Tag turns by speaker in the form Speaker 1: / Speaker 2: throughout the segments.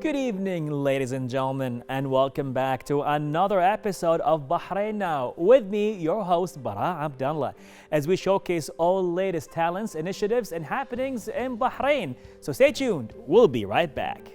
Speaker 1: Good evening, ladies and gentlemen, and welcome back to another episode of Bahrain Now with me, your host, Bara Abdallah, as we showcase all latest talents, initiatives, and happenings in Bahrain. So stay tuned. We'll be right back.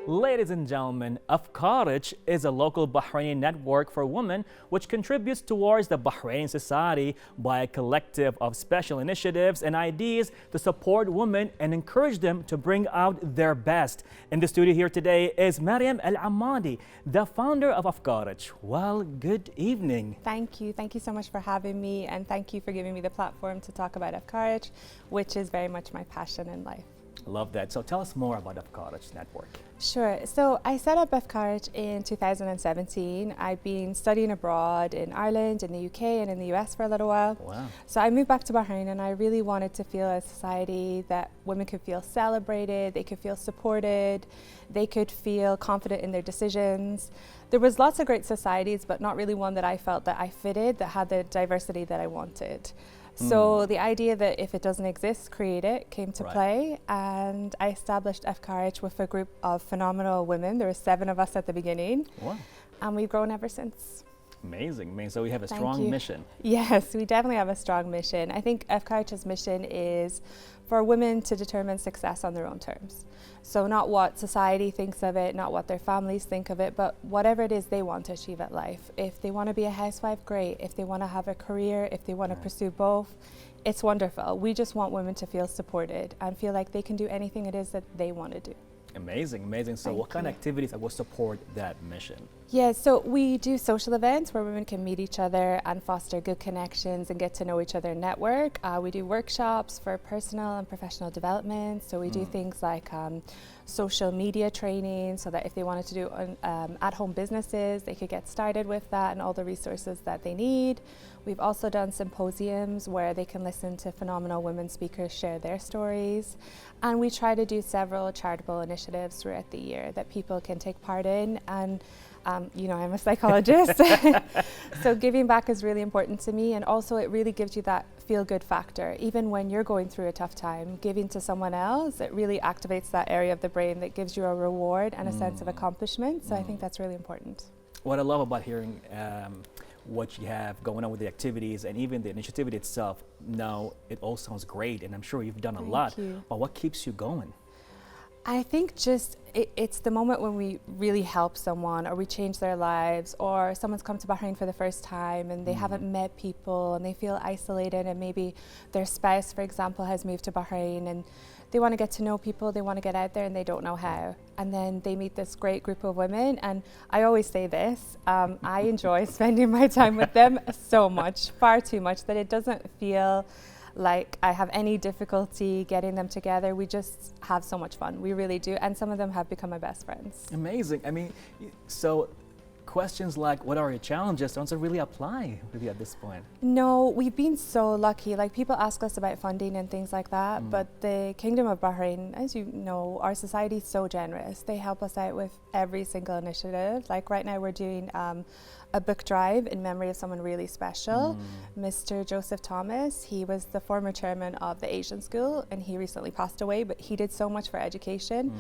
Speaker 1: Ladies and gentlemen, Afkarich is a local Bahraini network for women which contributes towards the Bahraini society by a collective of special initiatives and ideas to support women and encourage them to bring out their best. In the studio here today is Mariam Al-Ammadi, the founder of Afkarich. Well, good evening.
Speaker 2: Thank you. Thank you so much for having me, and thank you for giving me the platform to talk about Afkarich, which is very much my passion in life.
Speaker 1: Love that. So tell us more about Afkarich network.
Speaker 2: Sure. So I set up Afkarich in 2017. I've been studying abroad in Ireland, in the UK, and in the US for a little while.
Speaker 1: Wow.
Speaker 2: So I moved back to Bahrain, and I really wanted to feel a society that women could feel celebrated, they could feel supported, they could feel confident in their decisions. There was lots of great societies, but not really one that I felt that I fitted, that had the diversity that I wanted. So the idea that if it doesn't exist, create it, came to play, and I established Afkarich with a group of phenomenal women. There were 7 of us at the beginning, and we've grown ever since.
Speaker 1: Amazing, amazing. So we have a strong mission.
Speaker 2: Yes, we definitely have a strong mission. I think Afkarich's mission is for women to determine success on their own terms. So not what society thinks of it, not what their families think of it, but whatever it is they want to achieve at life. If they want to be a housewife, great. If they want to have a career, if they want to pursue both, it's wonderful. We just want women to feel supported and feel like they can do anything it is that they want to do.
Speaker 1: Amazing, amazing. So what kind of activities will support that mission?
Speaker 2: Yeah, so we do social events where women can meet each other and foster good connections and get to know each other and network. We do workshops for personal and professional development. So we do things like social media training, so that if they wanted to do at-home businesses, they could get started with that and all the resources that they need. We've also done symposiums where they can listen to phenomenal women speakers share their stories. And we try to do several charitable initiatives throughout the year that people can take part in. And you know, I'm a psychologist, so giving back is really important to me, and also it really gives you that feel-good factor. Even when you're going through a tough time, giving to someone else, it really activates that area of the brain that gives you a reward and a sense of accomplishment, so I think that's really important.
Speaker 1: What I love about hearing what you have going on with the activities and even the initiative itself, now it all sounds great, and I'm sure you've done a lot, but what keeps you going?
Speaker 2: I think just it's the moment when we really help someone, or we change their lives, or someone's come to Bahrain for the first time and they haven't met people and they feel isolated, and maybe their spouse, for example, has moved to Bahrain and they want to get to know people, they want to get out there and they don't know how. And then they meet this great group of women, and I always say this, I enjoy spending my time with them so much, far too much, that it doesn't feel like I have any difficulty getting them together. We just have so much fun. We really do. And some of them have become my best friends.
Speaker 1: Amazing. I mean, so questions like what are your challenges don't really apply really at this point.
Speaker 2: No, we've been so lucky. Like, people ask us about funding and things like that, but the Kingdom of Bahrain, as you know, our society is so generous. They help us out with every single initiative. Like right now we're doing a book drive in memory of someone really special, Mr. Joseph Thomas. He was the former chairman of the Asian School, and he recently passed away, but he did so much for education.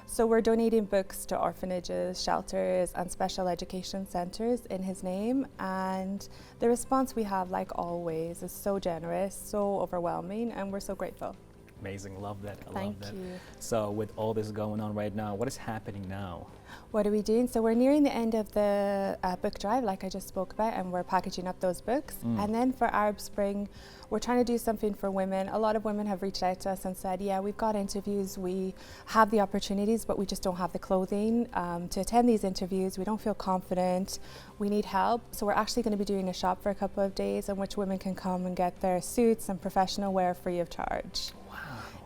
Speaker 2: So we're donating books to orphanages, shelters, and special education centers in his name. And the response we have, like always, is so generous, so overwhelming, and we're so grateful.
Speaker 1: Amazing, love that. I
Speaker 2: Thank
Speaker 1: love that.
Speaker 2: you.
Speaker 1: So with all this going on right now, what is happening now?
Speaker 2: What are we doing? So we're nearing the end of the book drive, like I just spoke about, and we're packaging up those books. And then for Arab Spring, we're trying to do something for women. A lot of women have reached out to us and said, yeah, we've got interviews, we have the opportunities, but we just don't have the clothing to attend these interviews. We don't feel confident. We need help. So we're actually going to be doing a shop for a couple of days in which women can come and get their suits and professional wear free of charge.
Speaker 1: Wow.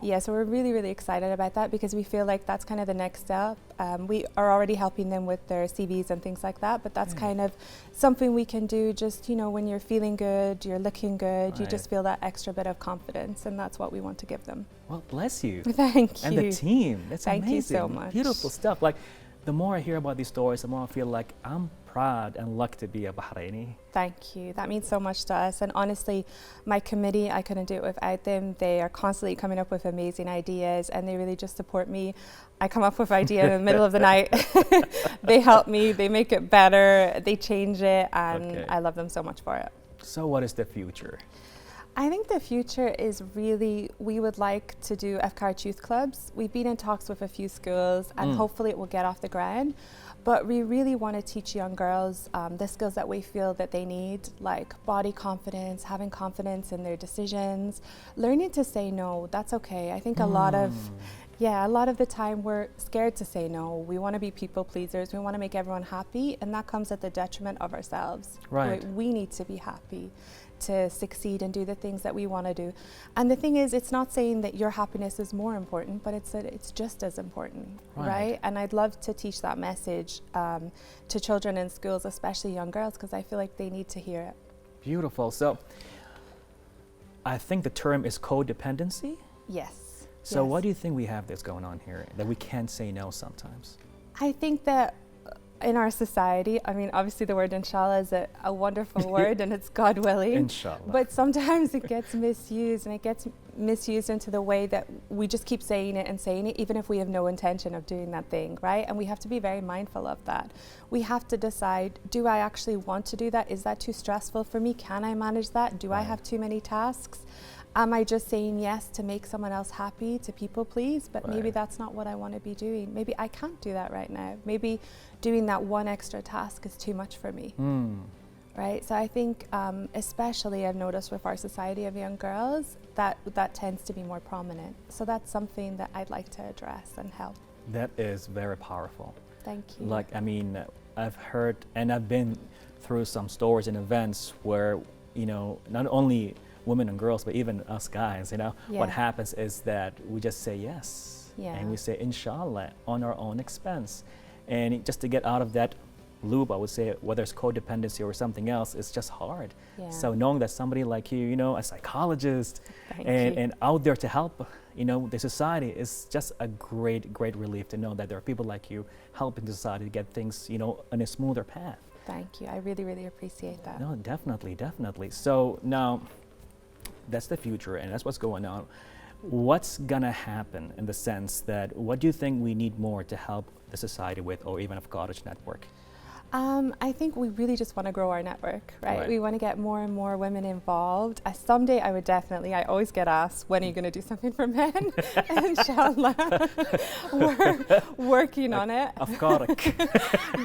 Speaker 2: Yeah, so we're really, really excited about that because we feel like that's kind of the next step. We are already helping them with their CVs and things like that, but that's kind of something we can do just, you know, when you're feeling good, you're looking good, you just feel that extra bit of confidence, and that's what we want to give them.
Speaker 1: Well, bless you.
Speaker 2: Thank you.
Speaker 1: And the team. That's amazing.
Speaker 2: Thank you so much.
Speaker 1: Beautiful stuff. Like, the more I hear about these stories, the more I feel like I'm proud and lucky to be a Bahraini.
Speaker 2: Thank you. That means so much to us. And honestly, my committee, I couldn't do it without them. They are constantly coming up with amazing ideas and they really just support me. I come up with an idea in the middle of the night. They help me, they make it better, they change it, and I love them so much for it.
Speaker 1: So what is the future?
Speaker 2: I think the future is really, we would like to do Afkar youth clubs. We've been in talks with a few schools and hopefully it will get off the ground. But we really want to teach young girls the skills that we feel that they need, like body confidence, having confidence in their decisions, learning to say no. That's okay. I think a lot of the time we're scared to say no. We want to be people pleasers. We want to make everyone happy, and that comes at the detriment of ourselves.
Speaker 1: Right.
Speaker 2: We need to be happy to succeed and do the things that we want to do. And the thing is, it's not saying that your happiness is more important, but it's that it's just as important, right? And I'd love to teach that message to children in schools, especially young girls, because I feel like they need to hear it.
Speaker 1: Beautiful. So I think the term is codependency.
Speaker 2: Yes.
Speaker 1: So what do you think we have that's going on here, that we can't say no sometimes?
Speaker 2: I think that in our society, I mean, obviously the word inshallah is a wonderful word and it's God willing.
Speaker 1: Inshallah.
Speaker 2: But sometimes it gets misused, and it gets misused into the way that we just keep saying it, even if we have no intention of doing that thing, right? And we have to be very mindful of that. We have to decide, do I actually want to do that? Is that too stressful for me? Can I manage that? Do I have too many tasks? Am I just saying yes to make someone else happy, to people please? But maybe that's not what I want to be doing. Maybe I can't do that right now. Maybe doing that one extra task is too much for me. Right? So I think especially I've noticed with our society of young girls that tends to be more prominent. So that's something that I'd like to address and help.
Speaker 1: That is very powerful.
Speaker 2: Thank you.
Speaker 1: Like, I mean, I've heard and I've been through some stories and events where, you know, not only women and girls, but even us guys, you know, what happens is that we just say yes. And we say inshallah on our own expense. And just to get out of that loop, I would say, whether it's codependency or something else, it's just hard. So knowing that somebody like you know, a psychologist and out there to help, you know, the society is just a great relief to know that there are people like you helping the society to get things, you know, on a smoother path.
Speaker 2: Thank you. I really appreciate that.
Speaker 1: No, definitely. So now, that's the future and that's what's going on. What's gonna happen in the sense that, what do you think we need more to help the society with, or even a College Network?
Speaker 2: I think we really just want to grow our network, right? We want to get more and more women involved. Someday I would definitely, I always get asked, when are you going to do something for men? Inshallah, we're working on it.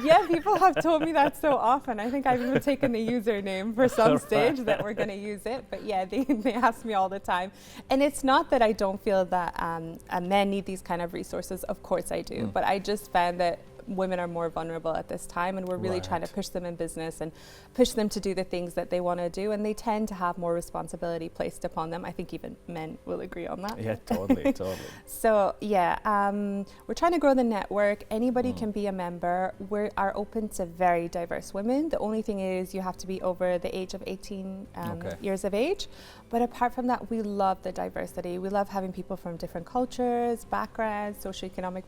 Speaker 2: Yeah, people have told me that so often. I think I've even taken the username for some stage that we're going to use it. But yeah, they ask me all the time. And it's not that I don't feel that men need these kind of resources. Of course I do. But I just found that women are more vulnerable at this time, and we're really trying to push them in business and push them to do the things that they want to do, and they tend to have more responsibility placed upon them. I think even men will agree on that.
Speaker 1: Yeah, totally.
Speaker 2: So yeah, we're trying to grow the network. Anybody can be a member. We are open to very diverse women. The only thing is you have to be over the age of 18 years of age. But apart from that, we love the diversity. We love having people from different cultures, backgrounds, socioeconomic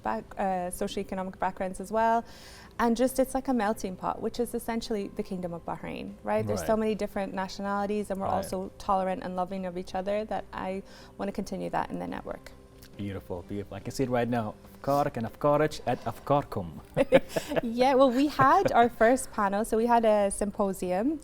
Speaker 2: backgrounds as well. And just, it's like a melting pot, which is essentially the Kingdom of Bahrain, right? There's so many different nationalities, and we're also tolerant and loving of each other, that I want to continue that in the network.
Speaker 1: Beautiful. I can see it right now. Afkarak and Afkaraj at Afkarkum.
Speaker 2: Yeah, well, we had our first panel. So we had a symposium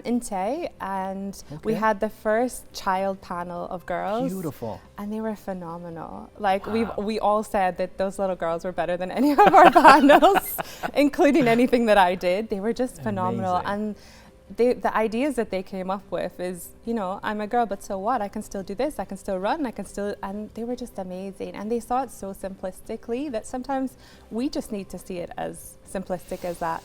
Speaker 2: in Tay, and we had the first child panel of girls.
Speaker 1: Beautiful.
Speaker 2: And they were phenomenal. Like, we all said that those little girls were better than any of our panels, including anything that I did. They were just phenomenal. And the ideas that they came up with is, you know, I'm a girl, but so what? I can still do this, I can still run, and they were just amazing. And they saw it so simplistically that sometimes we just need to see it as simplistic as that.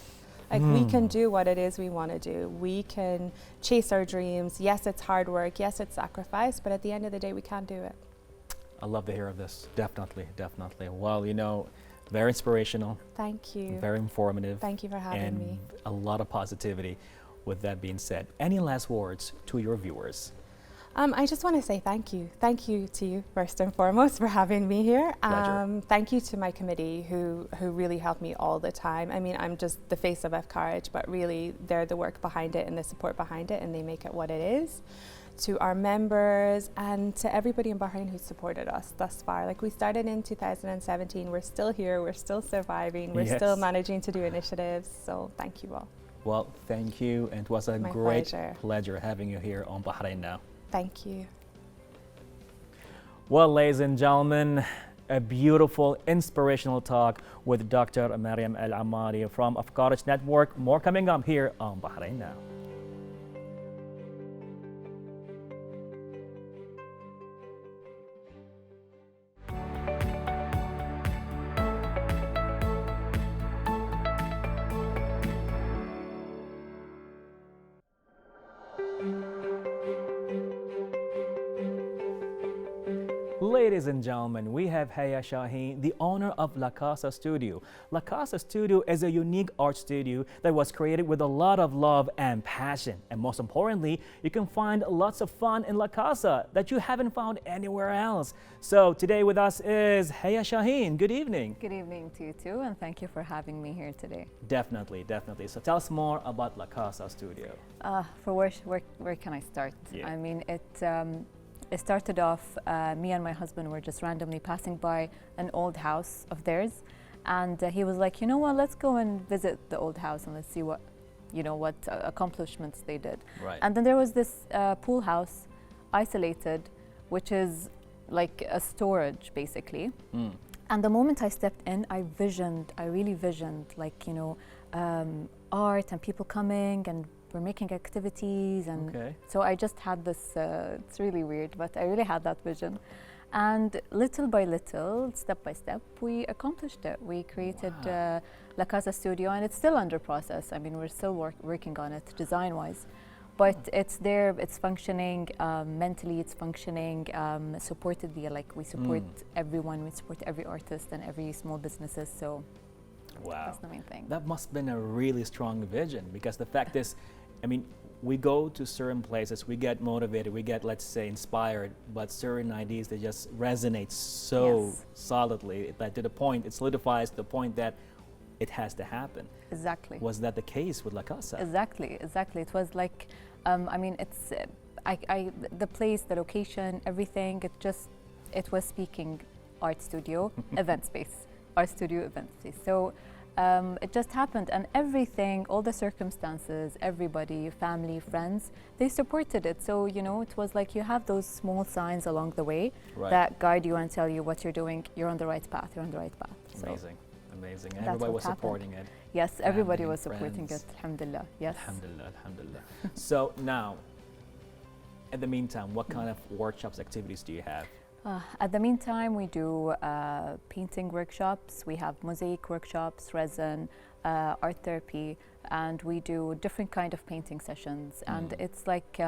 Speaker 2: Like, we can do what it is we want to do. We can chase our dreams. Yes, it's hard work. Yes, it's sacrifice, but at the end of the day, we can do it.
Speaker 1: I love to hear of this. Definitely, definitely. Well, you know, very inspirational,
Speaker 2: Thank you.
Speaker 1: very informative,
Speaker 2: Thank you for having
Speaker 1: and
Speaker 2: me.
Speaker 1: a lot of positivity. With that being said, any last words to your viewers?
Speaker 2: I just want to say thank you. Thank you to you first and foremost for having me here.
Speaker 1: Pleasure.
Speaker 2: Thank you to my committee who really help me all the time. I mean, I'm just the face of F Courage, but really they're the work behind it and the support behind it, and they make it what it is. To our members and to everybody in Bahrain who supported us thus far. Like, we started in 2017, we're still here, we're still surviving, we're
Speaker 1: Yes.
Speaker 2: still managing to do initiatives. So thank you all.
Speaker 1: Well, thank you, and it was a
Speaker 2: My
Speaker 1: great
Speaker 2: pleasure.
Speaker 1: having you here on Bahrain Now.
Speaker 2: Thank you.
Speaker 1: Well, ladies and gentlemen, a beautiful, inspirational talk with Dr. Mariam Al Amari from F Courage Network. More coming up here on Bahrain Now. Ladies and gentlemen, we have Haya Shaheen, the owner of La Casa Studio. La Casa Studio is a unique art studio that was created with a lot of love and passion. And most importantly, you can find lots of fun in La Casa that you haven't found anywhere else. So today with us is Haya Shaheen. Good evening.
Speaker 3: Good evening to you too, and thank you for having me here today.
Speaker 1: Definitely, definitely. So tell us more about La Casa Studio.
Speaker 3: For where can I start?
Speaker 1: Yeah.
Speaker 3: I mean, it started off, me and my husband were just randomly passing by an old house of theirs, and he was like, you know what, let's go and visit the old house and let's see what, what accomplishments they did.
Speaker 1: Right.
Speaker 3: And then there was this pool house, isolated, which is like a storage basically. And the moment I stepped in, I really visioned like, art and people coming and we're making activities, and so I just had this, it's really weird, but I really had that vision. And little by little, step by step, we accomplished it. We created La Casa Studio, and it's still under process. I mean, we're still working on it design-wise. But it's there, it's functioning, mentally it's functioning, supportedly, like we support everyone, we support every artist and every small businesses, so that's the main thing.
Speaker 1: That must have been a really strong vision, because the fact is, I mean, we go to certain places, we get motivated, we get, let's say, inspired, but certain ideas, they just resonate so solidly that to the point, it solidifies the point that it has to happen.
Speaker 3: Exactly.
Speaker 1: Was that the case with La Casa?
Speaker 3: Exactly. It was like, I mean, it's, the place, the location, everything, it was speaking art studio, event space, art studio, event space. So it just happened, and everything, all the circumstances, everybody, family, friends, they supported it. So, it was like you have those small signs along the way that guide you and tell you what you're doing. You're on the right path, you're on the right path.
Speaker 1: Amazing. Amazing. And
Speaker 3: That's
Speaker 1: everybody
Speaker 3: what
Speaker 1: was
Speaker 3: happened.
Speaker 1: supporting it.
Speaker 3: Yes, everybody
Speaker 1: Family,
Speaker 3: was supporting
Speaker 1: friends.
Speaker 3: it. Alhamdulillah. Yes.
Speaker 1: Alhamdulillah, alhamdulillah. So now, in the meantime, what kind of workshops, activities do you have?
Speaker 3: At the meantime, we do painting workshops, we have mosaic workshops, resin, art therapy, and we do different kind of painting sessions. And it's like,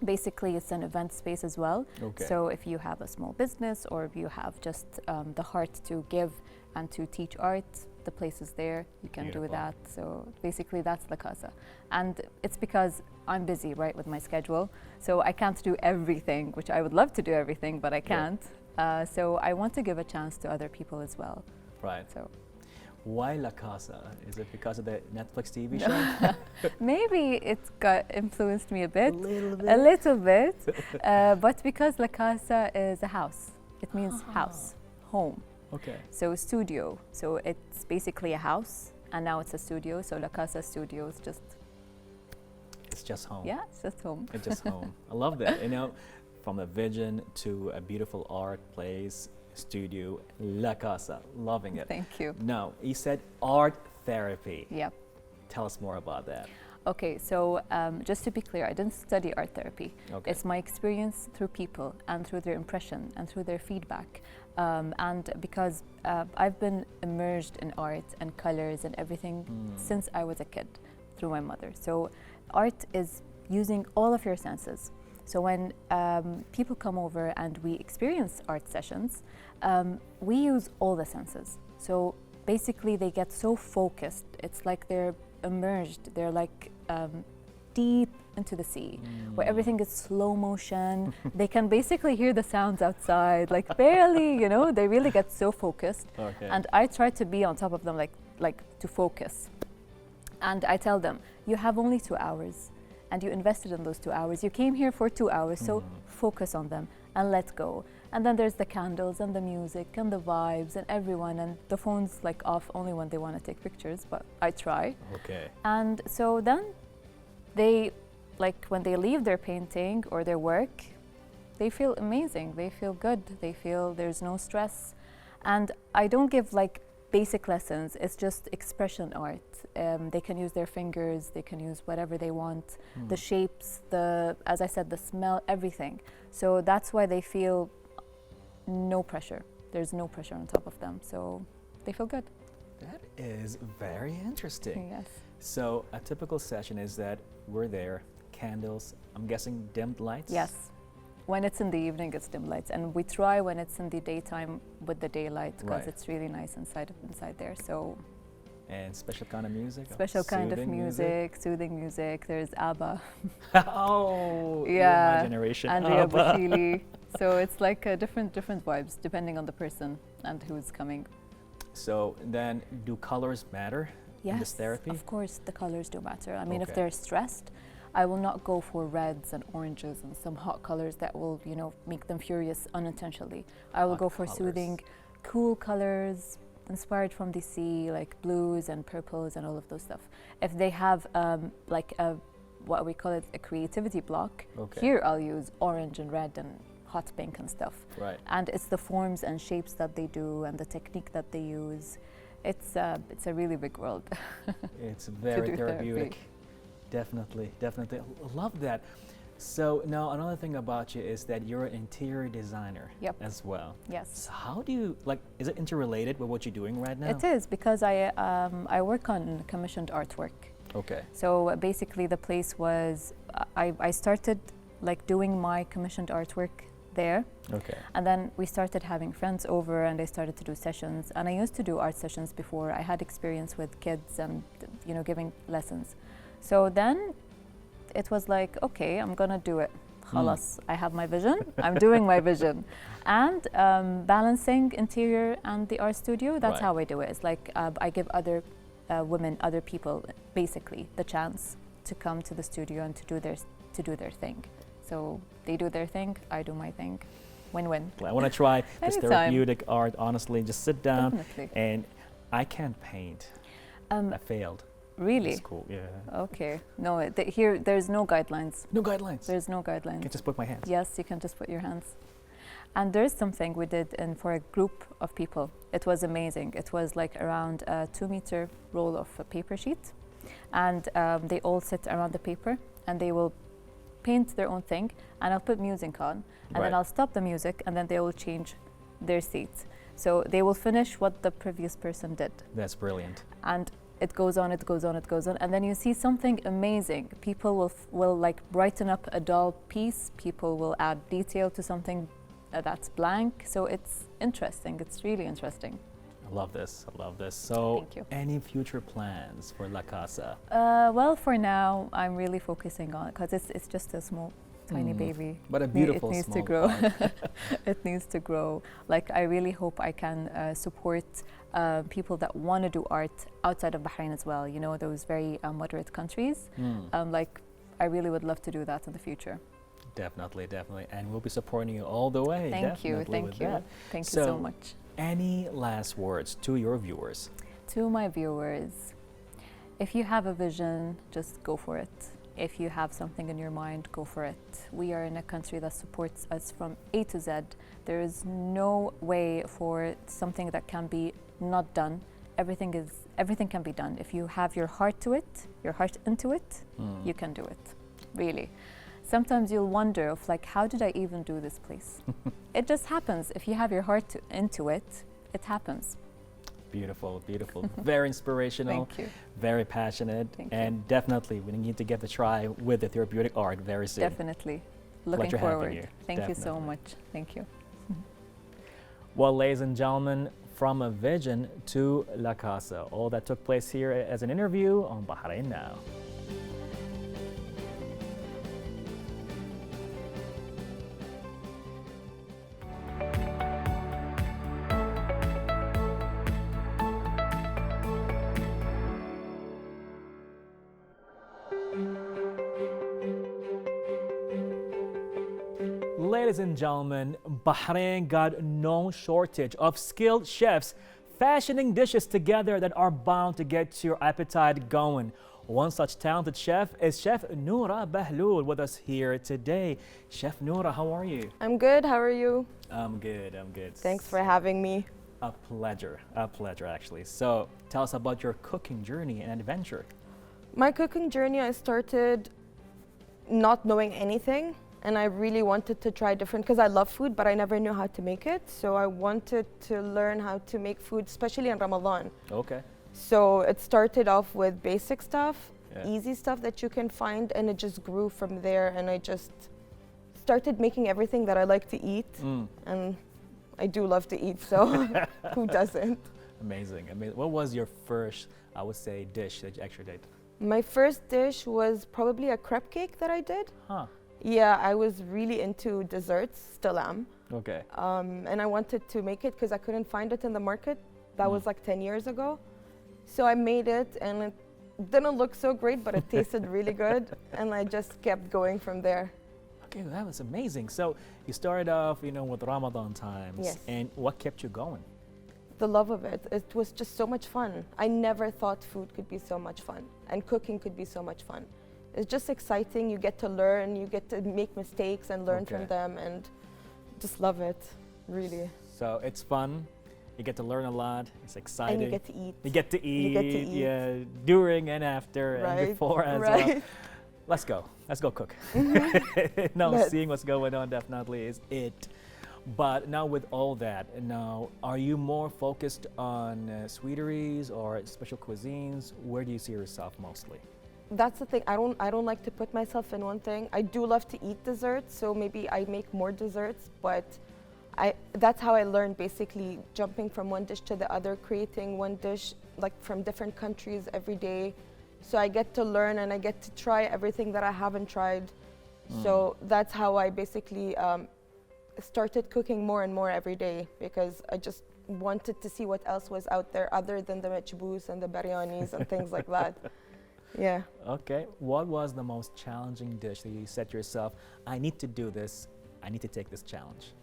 Speaker 3: basically it's an event space as well. So if you have a small business or if you have just the heart to give and to teach art, the place is there, you can do that. So basically that's La Casa. And it's because I'm busy, right, with my schedule. So I can't do everything, which I would love to do everything, but I can't. So I want to give a chance to other people as well.
Speaker 1: Right.
Speaker 3: So
Speaker 1: why La Casa? Is it because of the Netflix TV show?
Speaker 3: Maybe it got influenced me a bit.
Speaker 1: A
Speaker 3: little bit. But because La Casa is a house. It means house, home. So studio. So it's basically a house, and now it's a studio. So La Casa Studio is just...
Speaker 1: It's just home.
Speaker 3: Yeah, it's just home.
Speaker 1: It's just home. I love that. From a vision to a beautiful art place, studio, La Casa. Loving it.
Speaker 3: Thank you.
Speaker 1: Now, you said art therapy.
Speaker 3: Yep.
Speaker 1: Tell us more about that.
Speaker 3: Okay, so just to be clear, I didn't study art therapy. It's my experience through people and through their impression and through their feedback. And because I've been immersed in art and colors and everything since I was a kid through my mother. So art is using all of your senses. So when people come over and we experience art sessions, we use all the senses. So basically they get so focused, it's like they're immersed, they're like deep into the sea, where everything is slow motion. They can basically hear the sounds outside, like barely, you know, they really get so focused.
Speaker 1: Okay.
Speaker 3: And I try to be on top of them, like to focus. And I tell them, you have only 2 hours and you invested in those 2 hours. You came here for 2 hours, so focus on them and let go. And then there's the candles and the music and the vibes and everyone, and the phone's like off only when they want to take pictures, but I try.
Speaker 1: Okay.
Speaker 3: And so then they, like when they leave their painting or their work, they feel amazing, they feel good, they feel there's no stress. And I don't give like basic lessons, it's just expression art. They can use their fingers, they can use whatever they want, the shapes, as I said, the smell, everything. So that's why they feel no pressure. There's no pressure on top of them, so they feel good.
Speaker 1: That is very interesting.
Speaker 3: Yes.
Speaker 1: So a typical session is that we're there, candles, I'm guessing dimmed lights?
Speaker 3: Yes. When it's in the evening, it's dim lights, and we try when it's in the daytime with the daylight, because it's really nice inside there. So.
Speaker 1: And special kind of music?
Speaker 3: Special kind of
Speaker 1: Soothing
Speaker 3: music, soothing music. There's ABBA.
Speaker 1: Oh,
Speaker 3: yeah,
Speaker 1: my generation.
Speaker 3: Andrea
Speaker 1: ABBA.
Speaker 3: Bocelli. So it's like different vibes depending on the person and who's coming.
Speaker 1: So then, do colors matter in this therapy?
Speaker 3: Of course, the colors do matter. I mean, if
Speaker 1: Okay.
Speaker 3: they're stressed, I will not go for reds and oranges and some hot colors that will, you know, make them furious unintentionally. I will
Speaker 1: Hot
Speaker 3: go for
Speaker 1: colors.
Speaker 3: soothing, cool colors, inspired from the sea, like blues and purples and all of those stuff. If they have like what we call it, a creativity block,
Speaker 1: Okay.
Speaker 3: here I'll use orange and red and hot pink and stuff.
Speaker 1: Right.
Speaker 3: And it's the forms and shapes that they do and the technique that they use. It's a really big world.
Speaker 1: It's very
Speaker 3: do
Speaker 1: therapeutic.
Speaker 3: therapy.
Speaker 1: Definitely, definitely. I love that. So now another thing about you is that you're an interior designer as well.
Speaker 3: Yes.
Speaker 1: So how do you, like, is it interrelated with what you're doing right now?
Speaker 3: It is, because I work on commissioned artwork.
Speaker 1: Okay.
Speaker 3: So basically the place was, I started like doing my commissioned artwork there.
Speaker 1: Okay.
Speaker 3: And then we started having friends over and I started to do sessions. And I used to do art sessions before. I had experience with kids and, you know, giving lessons. So then it was like, okay, I'm gonna do it. Khalas, I have my vision, I'm doing my vision. And balancing interior and the art studio, that's
Speaker 1: Right.
Speaker 3: how I do it. It's like I give other women, other people, basically, the chance to come to the studio and to do their thing. So they do their thing, I do my thing. Win-win.
Speaker 1: I want to try this
Speaker 3: Anytime.
Speaker 1: therapeutic art, honestly, just sit down.
Speaker 3: Definitely.
Speaker 1: And I can't paint. I failed.
Speaker 3: Really?
Speaker 1: It's cool, yeah.
Speaker 3: Okay. No, here there's no guidelines.
Speaker 1: No guidelines.
Speaker 3: There's no
Speaker 1: I
Speaker 3: guidelines.
Speaker 1: can just put my hands.
Speaker 3: Yes, you can just put your hands. And there's something we did for a group of people. It was amazing. It was like around a 2-meter roll of a paper sheet. And they all sit around the paper and they will paint their own thing. And I'll put music on. And then I'll stop the music and then they will change their seats. So they will finish what the previous person did.
Speaker 1: That's brilliant.
Speaker 3: And it goes on, it goes on, it goes on, and then you see something amazing. People will like brighten up a dull piece. People will add detail to something that's blank. So it's interesting. It's really interesting.
Speaker 1: I love this. I love this. So,
Speaker 3: Thank you.
Speaker 1: any future plans for La Casa?
Speaker 3: Well, for now, I'm really focusing on it because it's just a small, tiny baby.
Speaker 1: But a beautiful
Speaker 3: It needs to
Speaker 1: small
Speaker 3: grow.
Speaker 1: art.
Speaker 3: It needs to grow. Like I really hope I can support people that want to do art outside of Bahrain as well. You know, those very moderate countries. Like I really would love to do that in the future.
Speaker 1: Definitely, definitely. And we'll be supporting you all the way.
Speaker 3: Thank you,
Speaker 1: definitely
Speaker 3: thank
Speaker 1: with
Speaker 3: you.
Speaker 1: that.
Speaker 3: Thank you
Speaker 1: So,
Speaker 3: so much.
Speaker 1: Any last words to your viewers?
Speaker 3: To my viewers, if you have a vision, just go for it. If you have something in your mind, go for it. We are in a country that supports us from A to Z. There is no way for something that can be not done. Everything can be done. If you have your heart to it, your heart into it, you can do it. Really. Sometimes you'll wonder of like, how did I even do this place? It just happens. If you have your heart into it, it happens.
Speaker 1: Beautiful, beautiful. Very inspirational.
Speaker 3: Thank you.
Speaker 1: Very passionate.
Speaker 3: Thank you.
Speaker 1: And definitely, we need to get the try with the therapeutic art very soon.
Speaker 3: Definitely. Looking
Speaker 1: Pleasure having
Speaker 3: forward.
Speaker 1: you.
Speaker 3: Thank you so
Speaker 1: Definitely.
Speaker 3: much. Thank you.
Speaker 1: Well, ladies and gentlemen, from a vision to La Casa, all that took place here as an interview on Bahrain Now. Ladies and gentlemen, Bahrain got no shortage of skilled chefs fashioning dishes together that are bound to get your appetite going. One such talented chef is Chef Noura Bahloul with us here today. Chef Noura, how are you?
Speaker 4: I'm good. How are you?
Speaker 1: I'm good, I'm good.
Speaker 4: Thanks for having me.
Speaker 1: A pleasure actually. So tell us about your cooking journey and adventure.
Speaker 4: My cooking journey, I started not knowing anything, and I really wanted to try different because I love food, but I never knew how to make it. So I wanted to learn how to make food, especially in Ramadan.
Speaker 1: Okay.
Speaker 4: So it started off with basic stuff,
Speaker 1: Yeah.
Speaker 4: easy stuff that you can find, and it just grew from there. And I just started making everything that I like to eat, and I do love to eat, so who doesn't?
Speaker 1: Amazing. What was your first, I would say, dish that you actually did?
Speaker 4: My first dish was probably a crepe cake that I did.
Speaker 1: Huh.
Speaker 4: Yeah, I was really into desserts, still am.
Speaker 1: Okay.
Speaker 4: And I wanted to make it because I couldn't find it in the market. That was like 10 years ago. So I made it, and it didn't look so great, but it tasted really good. And I just kept going from there.
Speaker 1: Okay, that was amazing. So you started off, with Ramadan times.
Speaker 4: Yes.
Speaker 1: And what kept you going?
Speaker 4: The love of it. It was just so much fun. I never thought food could be so much fun, and cooking could be so much fun. It's just exciting. You get to learn, you get to make mistakes and learn
Speaker 1: Okay.
Speaker 4: from them, and just love it, really.
Speaker 1: So it's fun. You get to learn a lot. It's exciting.
Speaker 4: And you get to eat.
Speaker 1: You get to eat.
Speaker 4: You get to eat.
Speaker 1: Yeah, during and after and
Speaker 4: Right,
Speaker 1: before as
Speaker 4: right.
Speaker 1: well. Let's go. Let's go cook. Now
Speaker 4: Let's.
Speaker 1: seeing what's going on definitely is it. But now with all that, now are you more focused on sweeteries or special cuisines? Where do you see yourself mostly?
Speaker 4: That's the thing. I don't like to put myself in one thing. I do love to eat desserts, so maybe I make more desserts, but that's how I learned, basically jumping from one dish to the other, creating one dish like from different countries every day. So I get to learn and I get to try everything that I haven't tried. So that's how I basically started cooking more and more every day, because I just wanted to see what else was out there other than the machboos and the biryanis and things like that. Yeah.
Speaker 1: Okay. What was the most challenging dish that you said to yourself, I need to do this, I need to take this challenge?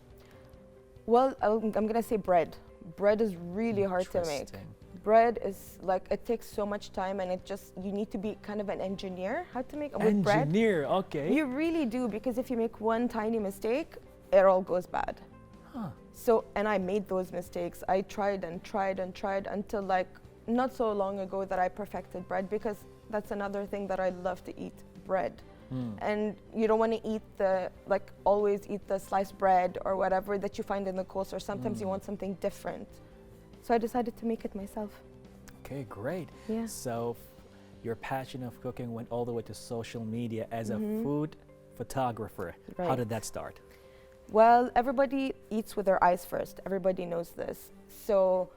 Speaker 4: Well, I'm gonna say bread. Bread is really hard to make.
Speaker 1: Interesting.
Speaker 4: Bread is like, it takes so much time, and you need to be kind of an engineer how to make with bread.
Speaker 1: Engineer, okay.
Speaker 4: You really do, because if you make one tiny mistake, it all goes bad.
Speaker 1: Huh.
Speaker 4: So, and I made those mistakes. I tried and tried and tried until like not so long ago that I perfected bread, because that's another thing that I love to eat, bread. And you don't want to eat always eat the sliced bread or whatever that you find in the coleslaw. Sometimes you want something different. So I decided to make it myself.
Speaker 1: Okay, great.
Speaker 4: Yeah.
Speaker 1: So your passion of cooking went all the way to social media as a food photographer. How
Speaker 4: Right.
Speaker 1: did that start?
Speaker 4: Well, everybody eats with their eyes first. Everybody knows this. So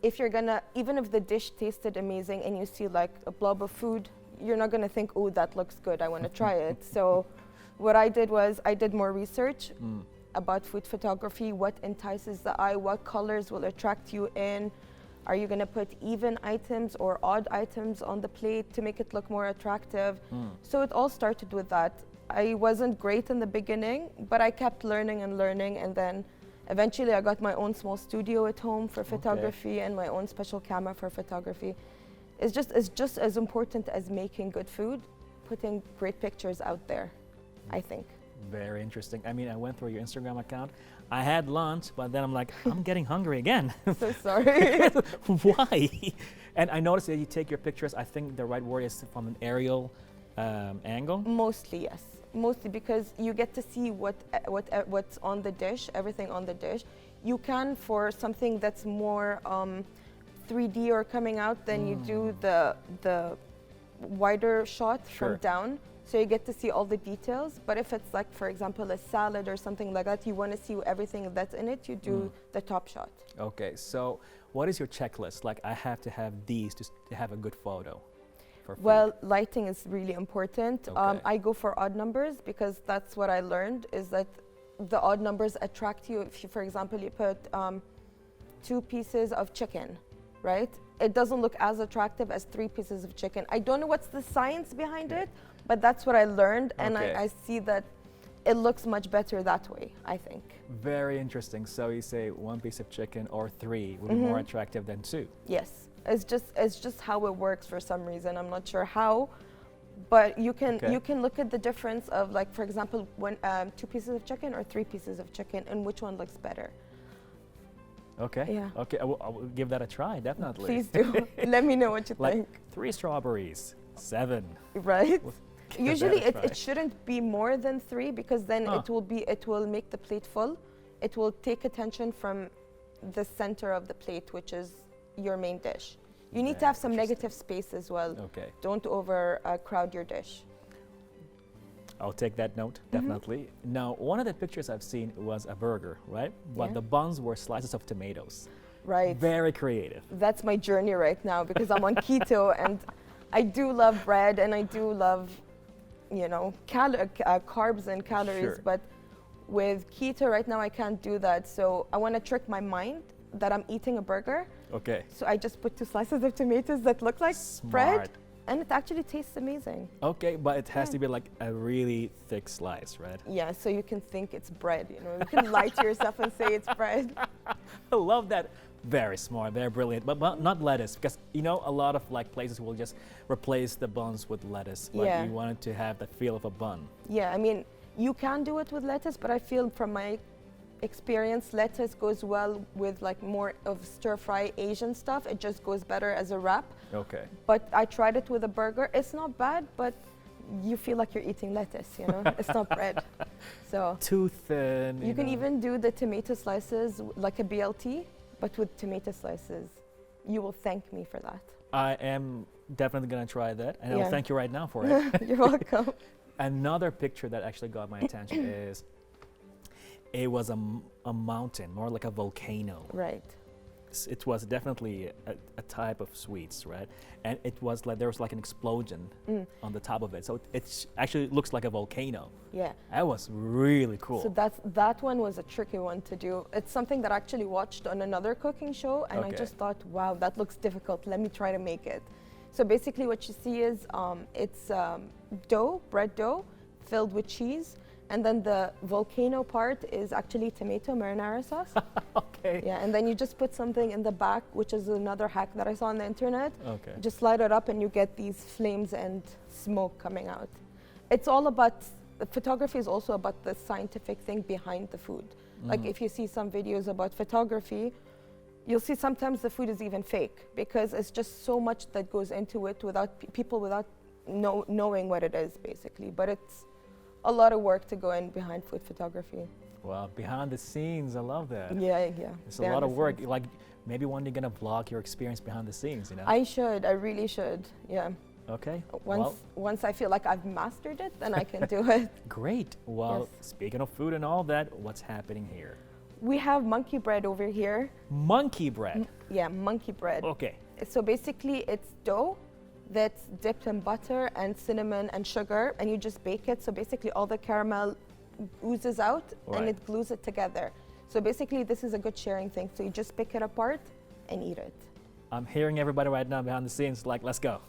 Speaker 4: if you're gonna, even if the dish tasted amazing and you see like a blob of food, you're not gonna think, oh, that looks good, I wanna try it. So what I did was I did more research about food photography, what entices the eye, what colors will attract you in. Are you gonna put even items or odd items on the plate to make it look more attractive? So it all started with that. I wasn't great in the beginning, but I kept learning and learning, and then eventually I got my own small studio at home for photography and my own special camera for photography. It's just as important as making good food, putting great pictures out there, I think.
Speaker 1: Very interesting. I mean, I went through your Instagram account. I had lunch, but then I'm like, I'm getting hungry again.
Speaker 4: So sorry.
Speaker 1: Why? And I noticed that you take your pictures, I think the right word is from an aerial angle.
Speaker 4: Mostly, yes. Mostly because you get to see what's on the dish, everything on the dish. You can, for something that's more 3D or coming out, then you do the wider shot from down. So you get to see all the details. But if it's like, for example, a salad or something like that, you want to see everything that's in it, you do the top shot.
Speaker 1: Okay, so what is your checklist? Like, I have to have these to have a good photo for food.
Speaker 4: Well, lighting is really important.
Speaker 1: Okay.
Speaker 4: I go for odd numbers because that's what I learned, is that the odd numbers attract you. If you, for example, you put 2 pieces of chicken, right? It doesn't look as attractive as 3 pieces of chicken. I don't know what's the science behind it, but that's what I learned, and
Speaker 1: Okay.
Speaker 4: I see that it looks much better that way, I think.
Speaker 1: Very interesting. So you say 1 piece of chicken or 3 would be more attractive than 2.
Speaker 4: Yes, it's just how it works for some reason. I'm not sure how, but you can look at the difference of, like, for example, when 2 pieces of chicken or 3 pieces of chicken, and which one looks better.
Speaker 1: Okay.
Speaker 4: Yeah.
Speaker 1: Okay, I will give that a try, definitely.
Speaker 4: Please do. Let me know what you
Speaker 1: Like
Speaker 4: think.
Speaker 1: 3 strawberries, 7.
Speaker 4: Right?
Speaker 1: Give
Speaker 4: Usually
Speaker 1: that a try.
Speaker 4: it shouldn't be more than 3, because then
Speaker 1: Huh.
Speaker 4: it will make the plate full. It will take attention from the center of the plate, which is your main dish. You need to
Speaker 1: Very
Speaker 4: have some
Speaker 1: interesting.
Speaker 4: negative space as well.
Speaker 1: Okay.
Speaker 4: Don't over crowd your dish.
Speaker 1: I'll take that note, definitely. Now, one of the pictures I've seen was a burger, right? But
Speaker 4: Yeah.
Speaker 1: the buns were slices of tomatoes.
Speaker 4: Right.
Speaker 1: Very creative.
Speaker 4: That's my journey right now, because I'm on keto, and I do love bread, and I do love, you know, carbs and calories.
Speaker 1: Sure.
Speaker 4: But with keto right now, I can't do that. So I want to trick my mind that I'm eating a burger.
Speaker 1: Okay.
Speaker 4: So I just put 2 slices of tomatoes that look like bread,
Speaker 1: Smart.
Speaker 4: and it actually tastes amazing.
Speaker 1: Okay, but it has
Speaker 4: Yeah.
Speaker 1: to be like a really thick slice, right?
Speaker 4: Yeah, so you can think it's bread. You know, you can lie to yourself and say it's bread.
Speaker 1: I love that. Very smart, very brilliant, but not lettuce, because you know a lot of like places will just replace the buns with lettuce, but
Speaker 4: Yeah.
Speaker 1: you wanted to have the feel of a bun.
Speaker 4: Yeah, I mean, you can do it with lettuce, but I feel from my experience, lettuce goes well with like more of stir-fry Asian stuff. It just goes better as a wrap.
Speaker 1: Okay.
Speaker 4: But I tried it with a burger. It's not bad, but you feel like you're eating lettuce, you know? It's not bread. So
Speaker 1: Too thin.
Speaker 4: you can
Speaker 1: know.
Speaker 4: even do the tomato slices like a BLT, but with tomato slices. You will thank me for that.
Speaker 1: I am definitely gonna try that, and I'll
Speaker 4: Yeah.
Speaker 1: thank you right now for it.
Speaker 4: You're welcome.
Speaker 1: Another picture that actually got my attention is it was a mountain, more like a volcano.
Speaker 4: Right.
Speaker 1: It was definitely a type of sweets, right? And it was like there was like an explosion on the top of it, so it actually looks like a volcano.
Speaker 4: Yeah.
Speaker 1: That was really cool.
Speaker 4: So that one was a tricky one to do. It's something that I actually watched on another cooking show, and I
Speaker 1: Okay.
Speaker 4: just thought, wow, that looks difficult. Let me try to make it. So basically, what you see is it's dough, bread dough, filled with cheese, and then the volcano part is actually tomato marinara sauce.
Speaker 1: Okay.
Speaker 4: Yeah, and then you just put something in the back, which is another hack that I saw on the internet.
Speaker 1: Okay.
Speaker 4: Just light it up, and you get these flames and smoke coming out. It's all about, photography is also about the scientific thing behind the food. Like if you see some videos about photography, you'll see sometimes the food is even fake, because it's just so much that goes into it without people without knowing what it is, basically. But it's a lot of work to go in behind food photography.
Speaker 1: Well, behind the scenes, I love that.
Speaker 4: Yeah, yeah.
Speaker 1: It's a lot of work. Like maybe one day you're gonna vlog your experience behind the scenes, you know?
Speaker 4: I really should, yeah.
Speaker 1: Okay.
Speaker 4: Once I feel like I've mastered it, then I can do it.
Speaker 1: Great. Well,
Speaker 4: Yes.
Speaker 1: speaking of food and all that, what's happening here?
Speaker 4: We have monkey bread over here.
Speaker 1: Monkey bread.
Speaker 4: Yeah, monkey bread.
Speaker 1: Okay.
Speaker 4: So basically, it's dough that's dipped in butter and cinnamon and sugar, and you just bake it. So basically, all the caramel oozes out,
Speaker 1: Right.
Speaker 4: and it glues it together. So basically, this is a good sharing thing. So you just pick it apart and eat it.
Speaker 1: I'm hearing everybody right now behind the scenes like, let's go.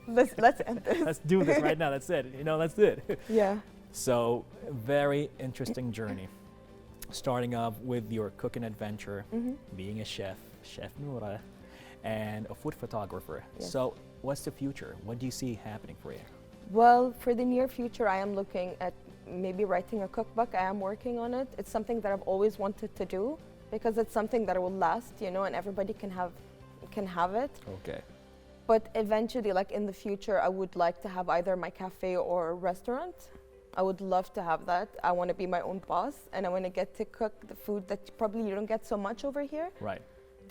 Speaker 4: Let's end this.
Speaker 1: Let's do this right now. That's it. You know, that's it.
Speaker 4: Yeah.
Speaker 1: So, very interesting journey. Starting off with your cooking adventure, being a chef, Chef Noura, and a food photographer.
Speaker 4: Yes.
Speaker 1: So, what's the future? What do you see happening for you?
Speaker 4: Well, for the near future, I am looking at maybe writing a cookbook. I am working on it. It's something that I've always wanted to do, because it's something that will last, you know, and everybody can have it.
Speaker 1: Okay.
Speaker 4: But eventually, like in the future, I would like to have either my cafe or restaurant. I would love to have that. I want to be my own boss, and I want to get to cook the food that probably you don't get so much over here.
Speaker 1: Right.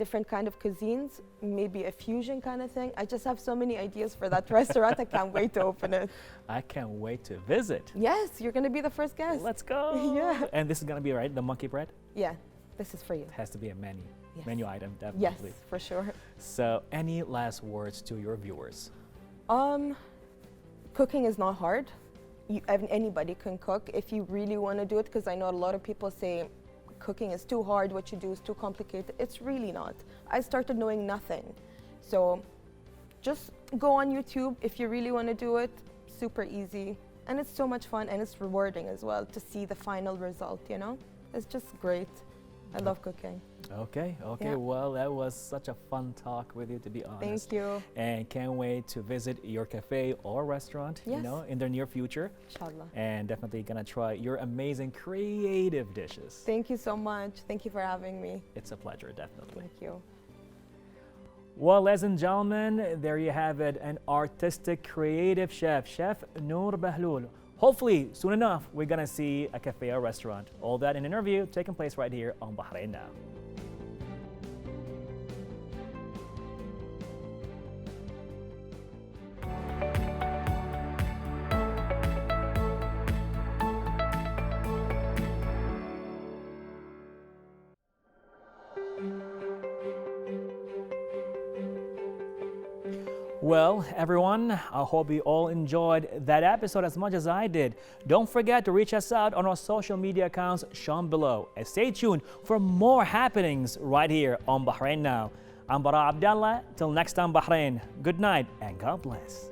Speaker 4: different kind of cuisines, maybe a fusion kind of thing. I just have so many ideas for that restaurant. I can't wait to open it.
Speaker 1: I can't wait to visit.
Speaker 4: Yes, you're going to be the first guest.
Speaker 1: Let's go.
Speaker 4: Yeah.
Speaker 1: And this is going to be, right, the monkey bread?
Speaker 4: Yeah, this is for you.
Speaker 1: It has to be a menu.
Speaker 4: Yes.
Speaker 1: Menu item,
Speaker 4: Yes,
Speaker 1: definitely.
Speaker 4: for sure.
Speaker 1: So, any last words to your viewers?
Speaker 4: Cooking is not hard. Anybody can cook if you really want to do it, because I know a lot of people say cooking is too hard, what you do is too complicated. It's really not. I started knowing nothing. So just go on YouTube if you really want to do it. Super easy. And it's so much fun, and it's rewarding as well to see the final result, you know? It's just great. I love cooking.
Speaker 1: Okay,
Speaker 4: Yeah.
Speaker 1: well, that was such a fun talk with you, to be honest.
Speaker 4: Thank you.
Speaker 1: And can't wait to visit your cafe or restaurant, you
Speaker 4: Yes.
Speaker 1: know, in the near future.
Speaker 4: Inshallah.
Speaker 1: And definitely gonna try your amazing creative dishes.
Speaker 4: Thank you so much. Thank you for having me.
Speaker 1: It's a pleasure, definitely.
Speaker 4: Thank you.
Speaker 1: Well, ladies and gentlemen, there you have it, an artistic, creative chef, Chef Noor Bahloul. Hopefully, soon enough, we're gonna see a cafe or restaurant. All that in an interview taking place right here on Bahrain Now. Well, everyone, I hope you all enjoyed that episode as much as I did. Don't forget to reach us out on our social media accounts shown below. And stay tuned for more happenings right here on Bahrain Now. I'm Bara Abdallah. Till next time, Bahrain. Good night and God bless.